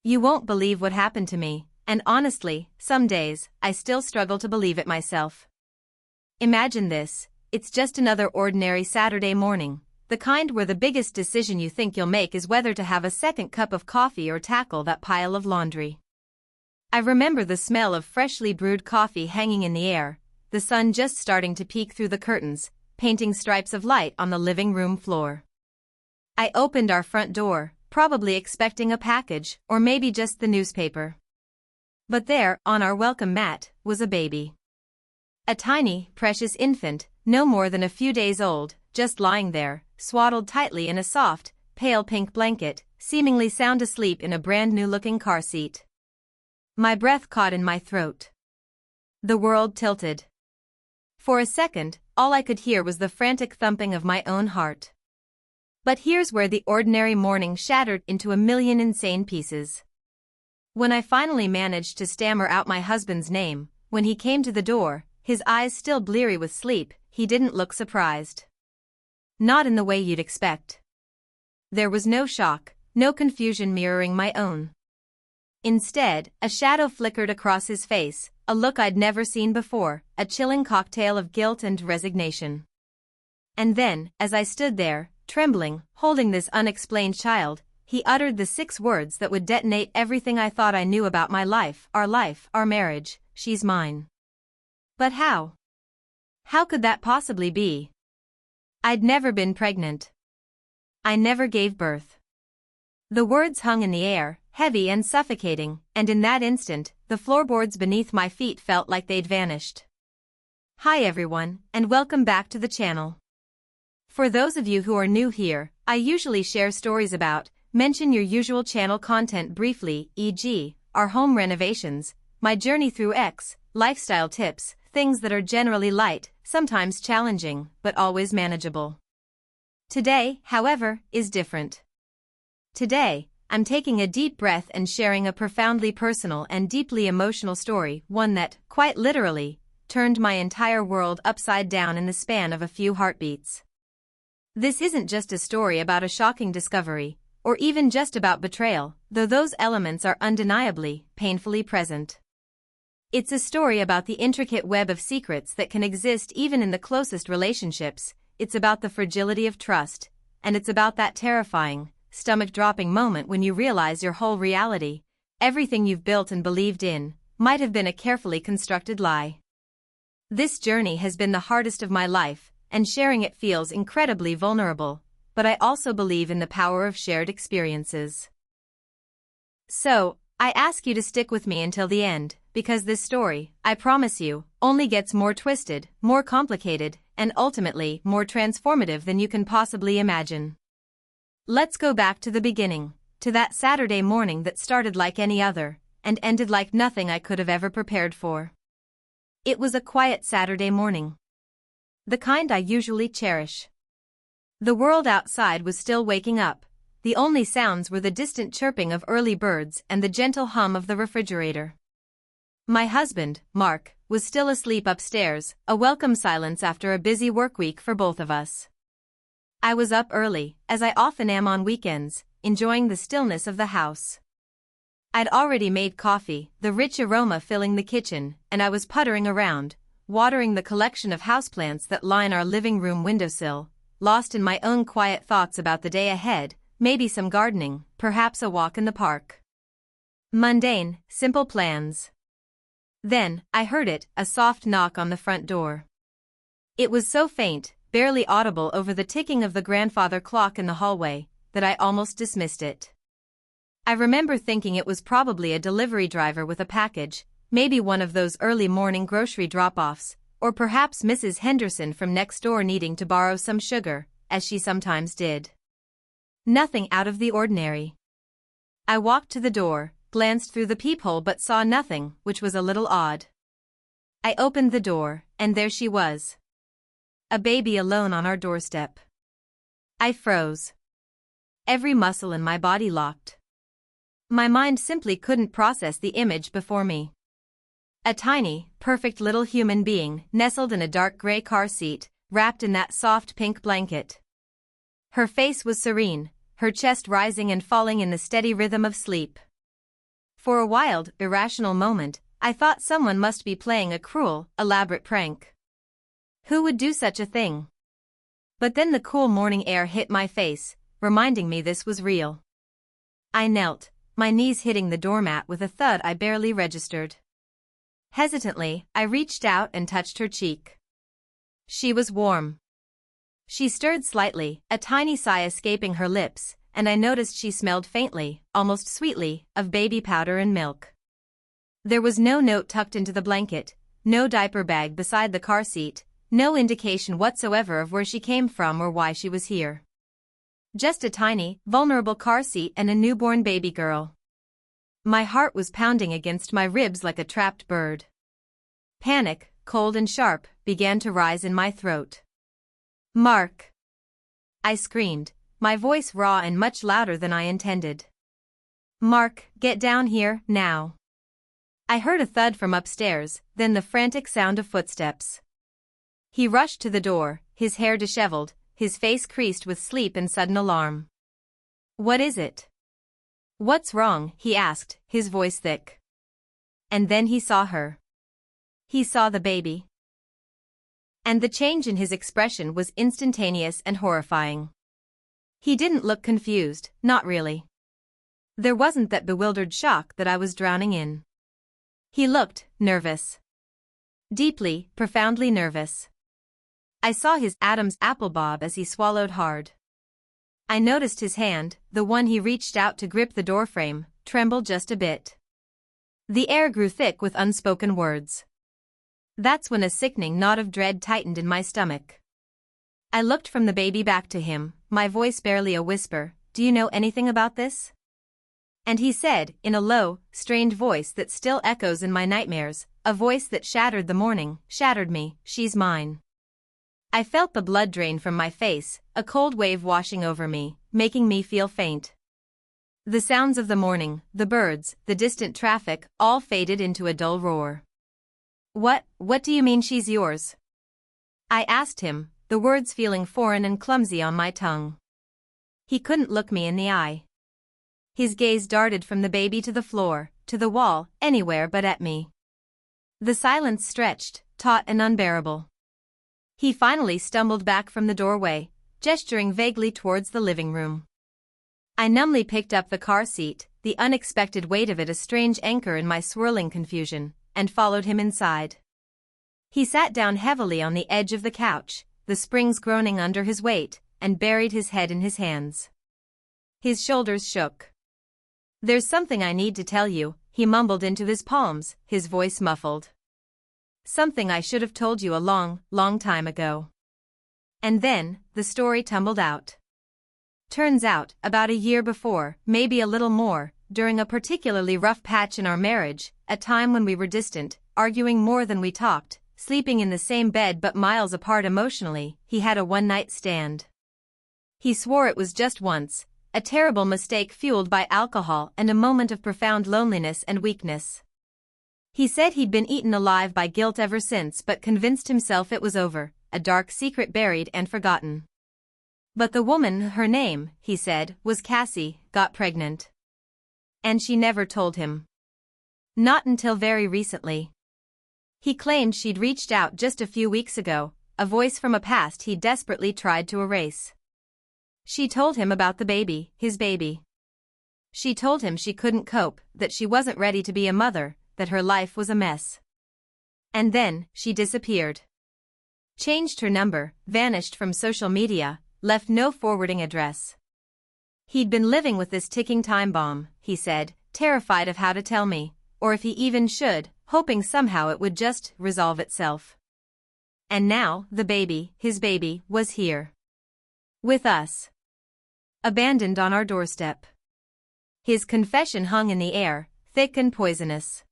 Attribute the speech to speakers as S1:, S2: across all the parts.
S1: You won't believe what happened to me, and honestly, some days, I still struggle to believe it myself. Imagine this, it's just another ordinary Saturday morning, the kind where the biggest decision you think you'll make is whether to have a second cup of coffee or tackle that pile of laundry. I remember the smell of freshly brewed coffee hanging in the air, the sun just starting to peek through the curtains, painting stripes of light on the living room floor. I opened our front door, probably expecting a package, or maybe just the newspaper. But there, on our welcome mat, was a baby. A tiny, precious infant, no more than a few days old, just lying there, swaddled tightly in a soft, pale pink blanket, seemingly sound asleep in a brand-new-looking car seat. My breath caught in my throat. The world tilted. For a second, all I could hear was the frantic thumping of my own heart. But here's where the ordinary morning shattered into a million insane pieces. When I finally managed to stammer out my husband's name, when he came to the door, his eyes still bleary with sleep, he didn't look surprised. Not in the way you'd expect. There was no shock, no confusion mirroring my own. Instead, a shadow flickered across his face, a look I'd never seen before, a chilling cocktail of guilt and resignation. And then, as I stood there, trembling, holding this unexplained child, he uttered the 6 words that would detonate everything I thought I knew about my life, our marriage, she's mine. But how? How could that possibly be? I'd never been pregnant. I never gave birth. The words hung in the air, heavy and suffocating, and in that instant, the floorboards beneath my feet felt like they'd vanished. Hi everyone, and welcome back to the channel. For those of you who are new here, I usually share stories about, mention your usual channel content briefly, e.g., our home renovations, my journey through X, lifestyle tips, things that are generally light, sometimes challenging, but always manageable. Today, however, is different. Today, I'm taking a deep breath and sharing a profoundly personal and deeply emotional story, one that, quite literally, turned my entire world upside down in the span of a few heartbeats. This isn't just a story about a shocking discovery, or even just about betrayal, though those elements are undeniably, painfully present. It's a story about the intricate web of secrets that can exist even in the closest relationships, it's about the fragility of trust, and it's about that terrifying, stomach-dropping moment when you realize your whole reality, everything you've built and believed in, might have been a carefully constructed lie. This journey has been the hardest of my life, and sharing it feels incredibly vulnerable, but I also believe in the power of shared experiences. So, I ask you to stick with me until the end, because this story, I promise you, only gets more twisted, more complicated, and ultimately more transformative than you can possibly imagine. Let's go back to the beginning, to that Saturday morning that started like any other, and ended like nothing I could have ever prepared for. It was a quiet Saturday morning. The kind I usually cherish. The world outside was still waking up. The only sounds were the distant chirping of early birds and the gentle hum of the refrigerator. My husband, Mark, was still asleep upstairs, a welcome silence after a busy work week for both of us. I was up early, as I often am on weekends, enjoying the stillness of the house. I'd already made coffee, the rich aroma filling the kitchen, and I was puttering around, watering the collection of houseplants that line our living room windowsill, lost in my own quiet thoughts about the day ahead, maybe some gardening, perhaps a walk in the park. Mundane, simple plans. Then, I heard it, a soft knock on the front door. It was so faint, barely audible over the ticking of the grandfather clock in the hallway, that I almost dismissed it. I remember thinking it was probably a delivery driver with a package, maybe one of those early morning grocery drop-offs, or perhaps Mrs. Henderson from next door needing to borrow some sugar, as she sometimes did. Nothing out of the ordinary. I walked to the door, glanced through the peephole but saw nothing, which was a little odd. I opened the door, and there she was. A baby alone on our doorstep. I froze. Every muscle in my body locked. My mind simply couldn't process the image before me. A tiny, perfect little human being nestled in a dark gray car seat, wrapped in that soft pink blanket. Her face was serene, her chest rising and falling in the steady rhythm of sleep. For a wild, irrational moment, I thought someone must be playing a cruel, elaborate prank. Who would do such a thing? But then the cool morning air hit my face, reminding me this was real. I knelt, my knees hitting the doormat with a thud I barely registered. Hesitantly, I reached out and touched her cheek. She was warm. She stirred slightly, a tiny sigh escaping her lips, and I noticed she smelled faintly, almost sweetly, of baby powder and milk. There was no note tucked into the blanket, no diaper bag beside the car seat, no indication whatsoever of where she came from or why she was here. Just a tiny, vulnerable car seat and a newborn baby girl. My heart was pounding against my ribs like a trapped bird. Panic, cold and sharp, began to rise in my throat. "Mark!" I screamed, my voice raw and much louder than I intended. "Mark, get down here, now." I heard a thud from upstairs, then the frantic sound of footsteps. He rushed to the door, his hair disheveled, his face creased with sleep and sudden alarm. "What is it? What's wrong?" he asked, his voice thick. And then he saw her. He saw the baby. And the change in his expression was instantaneous and horrifying. He didn't look confused, not really. There wasn't that bewildered shock that I was drowning in. He looked nervous. Deeply, profoundly nervous. I saw his Adam's apple bob as he swallowed hard. I noticed his hand, the one he reached out to grip the doorframe, tremble just a bit. The air grew thick with unspoken words. That's when a sickening knot of dread tightened in my stomach. I looked from the baby back to him, my voice barely a whisper, "Do you know anything about this?" And he said, in a low, strained voice that still echoes in my nightmares, a voice that shattered the morning, shattered me, "She's mine." I felt the blood drain from my face, a cold wave washing over me, making me feel faint. The sounds of the morning, the birds, the distant traffic, all faded into a dull roar. What do you mean she's yours?" I asked him, the words feeling foreign and clumsy on my tongue. He couldn't look me in the eye. His gaze darted from the baby to the floor, to the wall, anywhere but at me. The silence stretched, taut and unbearable. He finally stumbled back from the doorway, gesturing vaguely towards the living room. I numbly picked up the car seat, the unexpected weight of it a strange anchor in my swirling confusion, and followed him inside. He sat down heavily on the edge of the couch, the springs groaning under his weight, and buried his head in his hands. His shoulders shook. "There's something I need to tell you," he mumbled into his palms, his voice muffled. "Something I should have told you a long, long time ago." And then, the story tumbled out. Turns out, about a year before, maybe a little more, during a particularly rough patch in our marriage, a time when we were distant, arguing more than we talked, sleeping in the same bed but miles apart emotionally, he had a one-night stand. He swore it was just once, a terrible mistake fueled by alcohol and a moment of profound loneliness and weakness. He said he'd been eaten alive by guilt ever since but convinced himself it was over, a dark secret buried and forgotten. But the woman, her name, he said, was Cassie, got pregnant. And she never told him. Not until very recently. He claimed she'd reached out just a few weeks ago, a voice from a past he desperately tried to erase. She told him about the baby, his baby. She told him she couldn't cope, that she wasn't ready to be a mother, that her life was a mess. And then, she disappeared. Changed her number, vanished from social media, left no forwarding address. He'd been living with this ticking time bomb, he said, terrified of how to tell me, or if he even should, hoping somehow it would just resolve itself. And now, the baby, his baby, was here. With us. Abandoned on our doorstep. His confession hung in the air, thick and poisonous.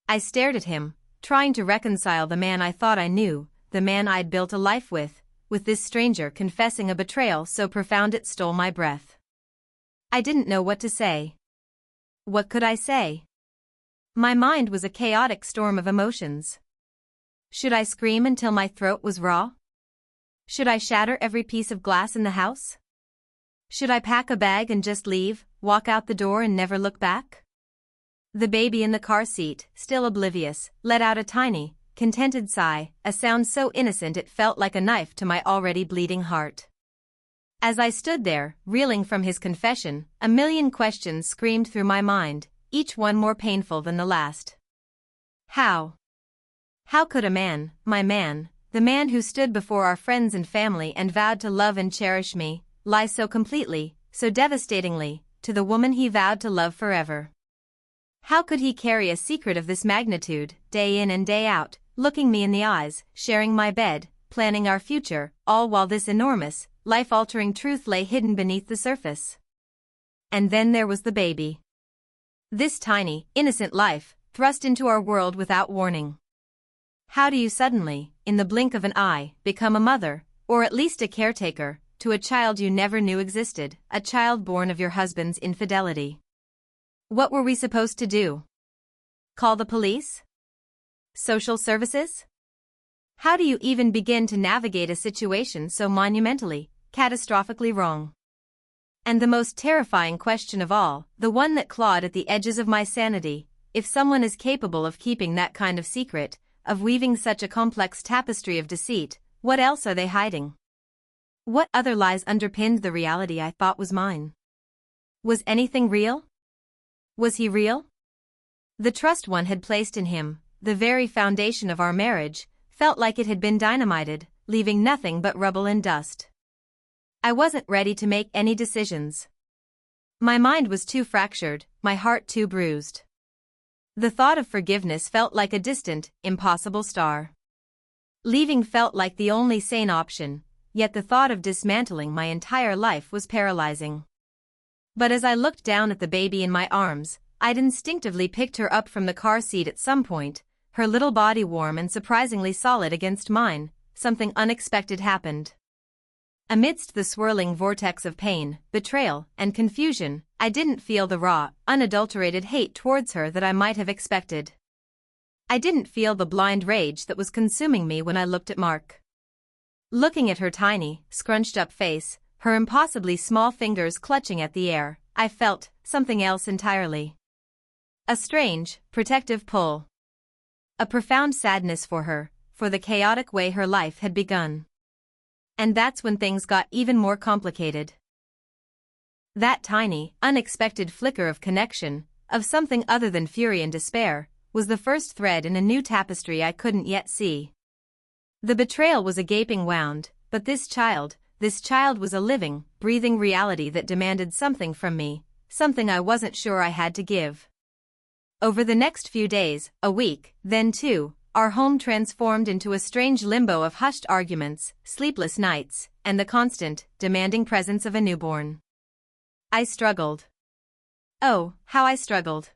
S1: I stared at him, trying to reconcile the man I thought I knew, the man I'd built a life with this stranger confessing a betrayal so profound it stole my breath. I didn't know what to say. What could I say? My mind was a chaotic storm of emotions. Should I scream until my throat was raw? Should I shatter every piece of glass in the house? Should I pack a bag and just leave, walk out the door and never look back? The baby in the car seat, still oblivious, let out a tiny, contented sigh, a sound so innocent it felt like a knife to my already bleeding heart. As I stood there, reeling from his confession, a million questions screamed through my mind, each one more painful than the last. How? How could a man, my man, the man who stood before our friends and family and vowed to love and cherish me, lie so completely, so devastatingly, to the woman he vowed to love forever? How could he carry a secret of this magnitude, day in and day out, looking me in the eyes, sharing my bed, planning our future, all while this enormous, life-altering truth lay hidden beneath the surface? And then there was the baby. This tiny, innocent life, thrust into our world without warning. How do you suddenly, in the blink of an eye, become a mother, or at least a caretaker, to a child you never knew existed, a child born of your husband's infidelity? What were we supposed to do? Call the police? Social services? How do you even begin to navigate a situation so monumentally, catastrophically wrong? And the most terrifying question of all, the one that clawed at the edges of my sanity, if someone is capable of keeping that kind of secret, of weaving such a complex tapestry of deceit, what else are they hiding? What other lies underpinned the reality I thought was mine? Was anything real? Was he real? The trust one had placed in him, the very foundation of our marriage, felt like it had been dynamited, leaving nothing but rubble and dust. I wasn't ready to make any decisions. My mind was too fractured, my heart too bruised. The thought of forgiveness felt like a distant, impossible star. Leaving felt like the only sane option, yet the thought of dismantling my entire life was paralyzing. But as I looked down at the baby in my arms, I'd instinctively picked her up from the car seat at some point, her little body warm and surprisingly solid against mine. Something unexpected happened. Amidst the swirling vortex of pain, betrayal, and confusion, I didn't feel the raw, unadulterated hate towards her that I might have expected. I didn't feel the blind rage that was consuming me when I looked at Mark. Looking at her tiny, scrunched-up face, her impossibly small fingers clutching at the air, I felt something else entirely. A strange, protective pull. A profound sadness for her, for the chaotic way her life had begun. And that's when things got even more complicated. That tiny, unexpected flicker of connection, of something other than fury and despair, was the first thread in a new tapestry I couldn't yet see. The betrayal was a gaping wound, but this child was a living, breathing reality that demanded something from me, something I wasn't sure I had to give. Over the next few days, a week, then two, our home transformed into a strange limbo of hushed arguments, sleepless nights, and the constant, demanding presence of a newborn. I struggled. Oh, how I struggled.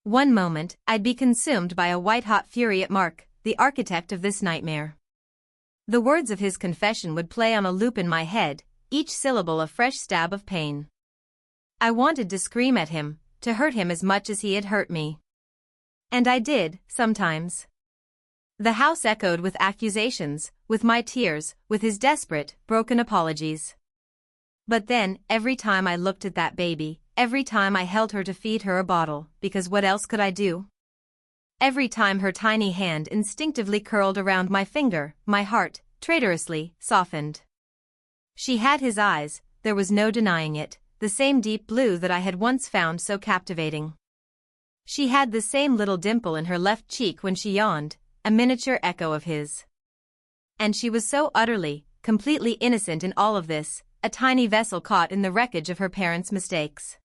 S1: One moment, I'd be consumed by a white-hot fury at Mark, the architect of this nightmare. The words of his confession would play on a loop in my head, each syllable a fresh stab of pain. I wanted to scream at him, to hurt him as much as he had hurt me. And I did, sometimes. The house echoed with accusations, with my tears, with his desperate, broken apologies. But then, every time I looked at that baby, every time I held her to feed her a bottle, because what else could I do? Every time her tiny hand instinctively curled around my finger, my heart, traitorously, softened. She had his eyes, there was no denying it, the same deep blue that I had once found so captivating. She had the same little dimple in her left cheek when she yawned, a miniature echo of his. And she was so utterly, completely innocent in all of this, a tiny vessel caught in the wreckage of her parents' mistakes.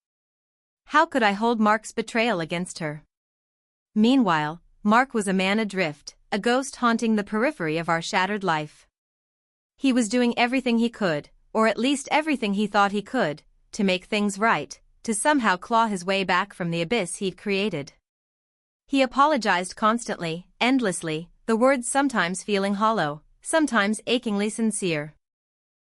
S1: How could I hold Mark's betrayal against her? Meanwhile, Mark was a man adrift, a ghost haunting the periphery of our shattered life. He was doing everything he could, or at least everything he thought he could, to make things right, to somehow claw his way back from the abyss he'd created. He apologized constantly, endlessly, the words sometimes feeling hollow, sometimes achingly sincere.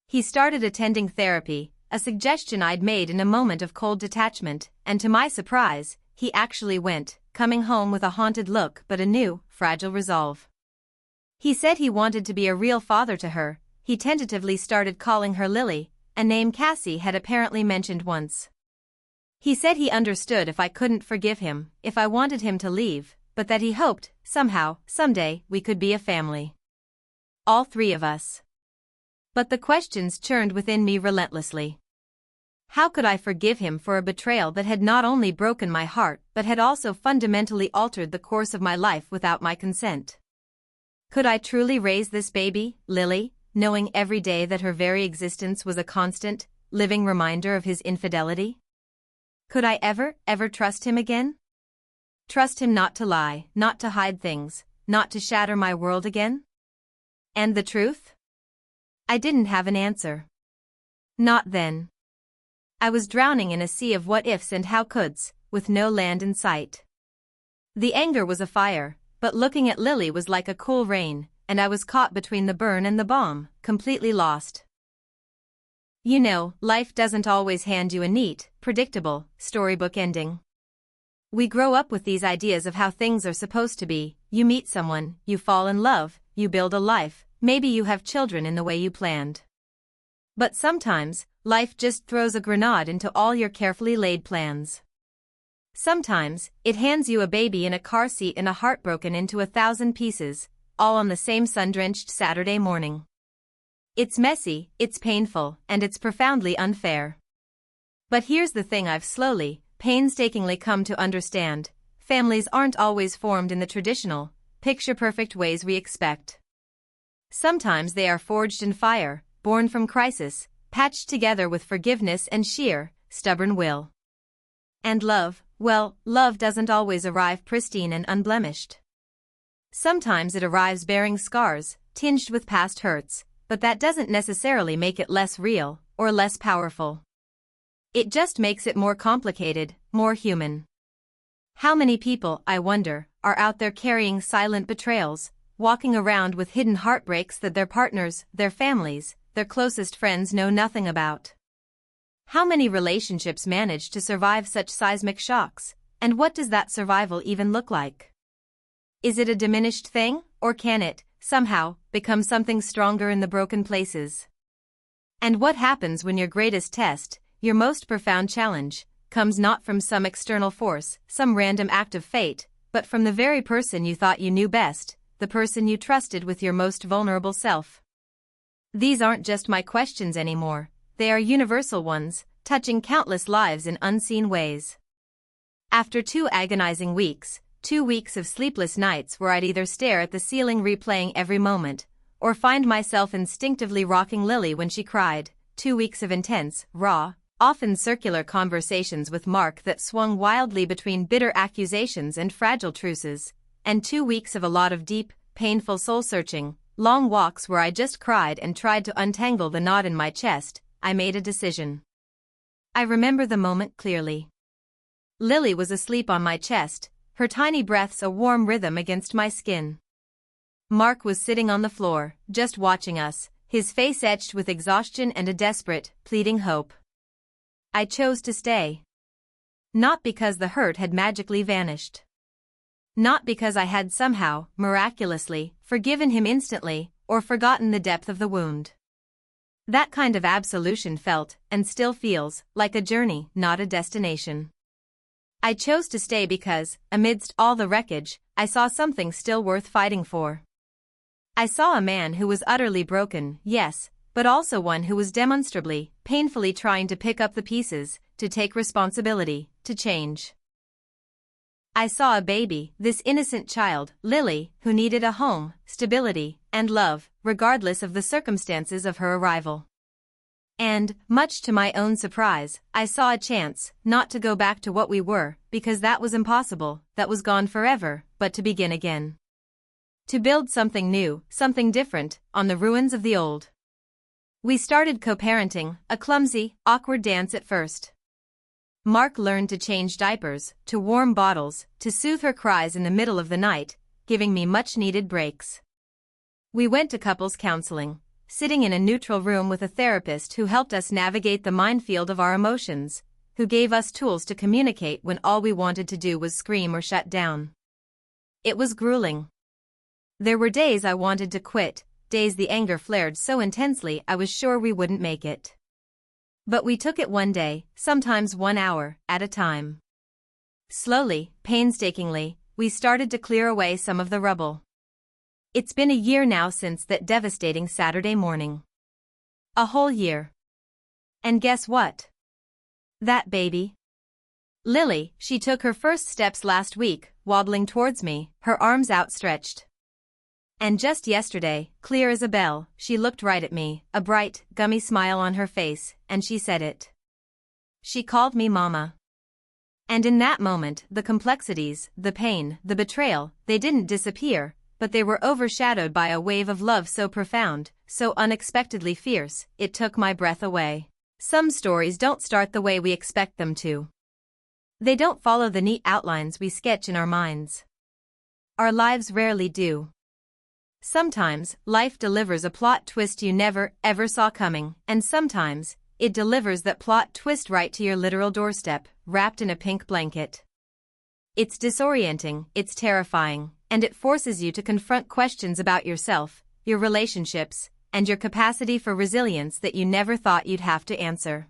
S1: He started attending therapy, a suggestion I'd made in a moment of cold detachment, and to my surprise, he actually went, coming home with a haunted look but a new, fragile resolve. He said he wanted to be a real father to her. He tentatively started calling her Lily, a name Cassie had apparently mentioned once. He said he understood if I couldn't forgive him, if I wanted him to leave, but that he hoped, somehow, someday, we could be a family. All three of us. But the questions churned within me relentlessly. How could I forgive him for a betrayal that had not only broken my heart but had also fundamentally altered the course of my life without my consent? Could I truly raise this baby, Lily, knowing every day that her very existence was a constant, living reminder of his infidelity? Could I ever trust him again? Trust him not to lie, not to hide things, not to shatter my world again? And the truth? I didn't have an answer. Not then. I was drowning in a sea of what-ifs and how-coulds, with no land in sight. The anger was a fire, but looking at Lily was like a cool rain, and I was caught between the burn and the bomb, completely lost. You know, life doesn't always hand you a neat, predictable, storybook ending. We grow up with these ideas of how things are supposed to be. You meet someone, you fall in love, you build a life, maybe you have children in the way you planned. But sometimes, life just throws a grenade into all your carefully laid plans. Sometimes, it hands you a baby in a car seat and a heart broken into 1,000 pieces, all on the same sun-drenched Saturday morning. It's messy, it's painful, and it's profoundly unfair. But here's the thing I've slowly, painstakingly come to understand: families aren't always formed in the traditional, picture-perfect ways we expect. Sometimes they are forged in fire, born from crisis, patched together with forgiveness and sheer, stubborn will. And love, well, love doesn't always arrive pristine and unblemished. Sometimes it arrives bearing scars, tinged with past hurts, but that doesn't necessarily make it less real, or less powerful. It just makes it more complicated, more human. How many people, I wonder, are out there carrying silent betrayals, walking around with hidden heartbreaks that their partners, their families, their closest friends know nothing about? How many relationships manage to survive such seismic shocks, and what does that survival even look like? Is it a diminished thing, or can it, somehow, become something stronger in the broken places? And what happens when your greatest test, your most profound challenge, comes not from some external force, some random act of fate, but from the very person you thought you knew best, the person you trusted with your most vulnerable self? These aren't just my questions anymore, they are universal ones, touching countless lives in unseen ways. After 2 agonizing weeks, 2 weeks of sleepless nights where I'd either stare at the ceiling replaying every moment, or find myself instinctively rocking Lily when she cried, 2 weeks of intense, raw, often circular conversations with Mark that swung wildly between bitter accusations and fragile truces, and 2 weeks of a lot of deep, painful soul-searching, long walks where I just cried and tried to untangle the knot in my chest. I made a decision. I remember the moment clearly. Lily was asleep on my chest, her tiny breaths a warm rhythm against my skin. Mark was sitting on the floor, just watching us, his face etched with exhaustion and a desperate, pleading hope. I chose to stay. Not because the hurt had magically vanished. Not because I had somehow, miraculously, forgiven him instantly, or forgotten the depth of the wound. That kind of absolution felt, and still feels, like a journey, not a destination. I chose to stay because, amidst all the wreckage, I saw something still worth fighting for. I saw a man who was utterly broken, yes, but also one who was demonstrably, painfully trying to pick up the pieces, to take responsibility, to change. I saw a baby, this innocent child, Lily, who needed a home, stability, and love, regardless of the circumstances of her arrival. And, much to my own surprise, I saw a chance, not to go back to what we were, because that was impossible, that was gone forever, but to begin again. To build something new, something different, on the ruins of the old. We started co-parenting, a clumsy, awkward dance at first. Mark learned to change diapers, to warm bottles, to soothe her cries in the middle of the night, giving me much-needed breaks. We went to couples counseling, sitting in a neutral room with a therapist who helped us navigate the minefield of our emotions, who gave us tools to communicate when all we wanted to do was scream or shut down. It was grueling. There were days I wanted to quit, days the anger flared so intensely I was sure we wouldn't make it. But we took it one day, sometimes 1 hour, at a time. Slowly, painstakingly, we started to clear away some of the rubble. It's been a year now since that devastating Saturday morning. A whole year. And guess what? That baby. Lily, she took her first steps last week, wobbling towards me, her arms outstretched. And just yesterday, clear as a bell, she looked right at me, a bright, gummy smile on her face, and she said it. She called me Mama. And in that moment, the complexities, the pain, the betrayal, they didn't disappear, but they were overshadowed by a wave of love so profound, so unexpectedly fierce, it took my breath away. Some stories don't start the way we expect them to. They don't follow the neat outlines we sketch in our minds. Our lives rarely do. Sometimes, life delivers a plot twist you never, ever saw coming, and sometimes, it delivers that plot twist right to your literal doorstep, wrapped in a pink blanket. It's disorienting, it's terrifying, and it forces you to confront questions about yourself, your relationships, and your capacity for resilience that you never thought you'd have to answer.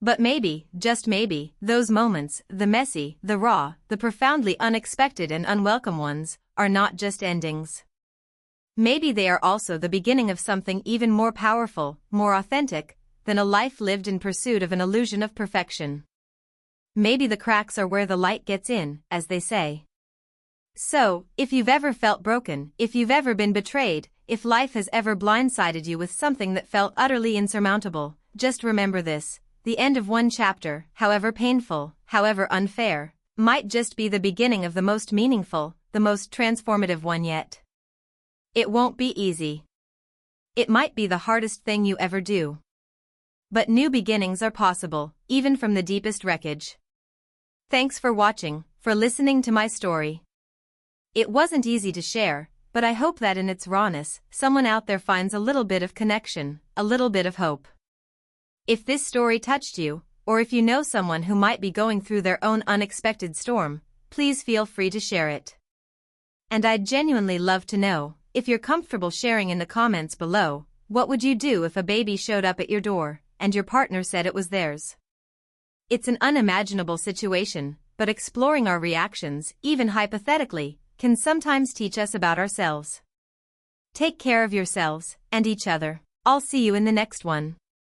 S1: But maybe, just maybe, those moments, the messy, the raw, the profoundly unexpected and unwelcome ones, are not just endings. Maybe they are also the beginning of something even more powerful, more authentic, than a life lived in pursuit of an illusion of perfection. Maybe the cracks are where the light gets in, as they say. So, if you've ever felt broken, if you've ever been betrayed, if life has ever blindsided you with something that felt utterly insurmountable, just remember this: the end of one chapter, however painful, however unfair, might just be the beginning of the most meaningful, the most transformative one yet. It won't be easy. It might be the hardest thing you ever do. But new beginnings are possible, even from the deepest wreckage. Thanks for watching, for listening to my story. It wasn't easy to share, but I hope that in its rawness, someone out there finds a little bit of connection, a little bit of hope. If this story touched you, or if you know someone who might be going through their own unexpected storm, please feel free to share it. And I'd genuinely love to know, if you're comfortable sharing in the comments below, what would you do if a baby showed up at your door, and your partner said it was theirs? It's an unimaginable situation, but exploring our reactions, even hypothetically, can sometimes teach us about ourselves. Take care of yourselves, and each other. I'll see you in the next one.